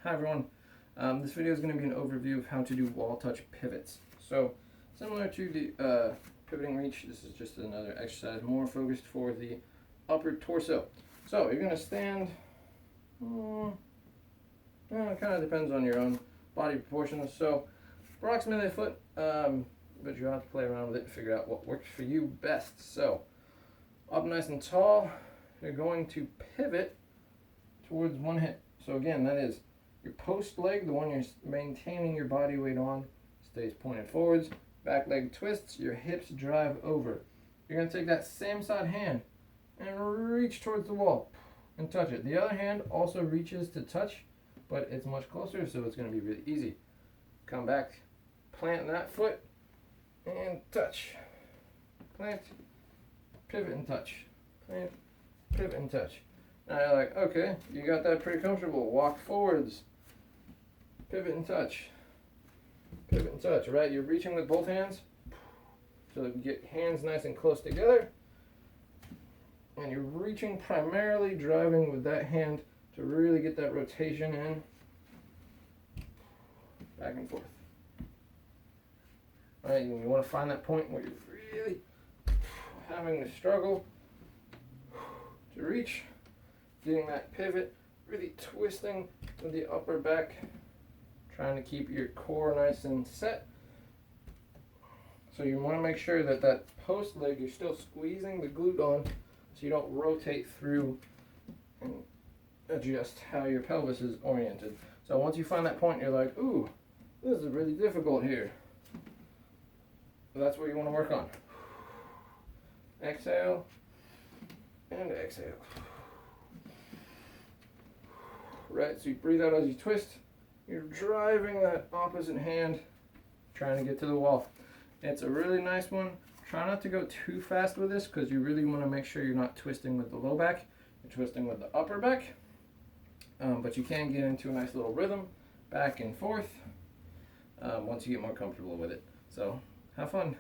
Hi everyone. This video is going to be an overview of how to do wall touch pivots. So similar to the pivoting reach, this is just another exercise more focused for the upper torso. So you're going to stand, it kind of depends on your own body proportions. So approximately a foot, but you have to play around with it and figure out what works for you best. So up nice and tall, you're going to pivot towards one hip. So again, that is your post leg, the one you're maintaining your body weight on, stays pointed forwards. Back leg twists, your hips drive over. You're going to take that same side hand and reach towards the wall and touch it. The other hand also reaches to touch, but it's much closer, so it's going to be really easy. Come back, plant that foot, and touch. Plant, pivot and touch. Plant, pivot and touch. Now you're like, okay, you got that pretty comfortable. Walk forwards, pivot and touch, pivot and touch, right? You're reaching with both hands, so you get hands nice and close together, and you're reaching primarily driving with that hand to really get that rotation in, back and forth. All right, you want to find that point where you're really having to struggle to reach. Getting that pivot, really twisting with the upper back, trying to keep your core nice and set. So you want to make sure that that post leg, you're still squeezing the glute on so you don't rotate through and adjust how your pelvis is oriented. So once you find that point, you're like, ooh, this is really difficult here. So that's what you want to work on. Exhale and exhale. Right, so you breathe out as you twist. You're driving that opposite hand, trying to get to the wall. It's a really nice one. Try not to go too fast with this because you really want to make sure you're not twisting with the low back. You're twisting with the upper back. But you can get into a nice little rhythm, back and forth, once you get more comfortable with it. So have fun.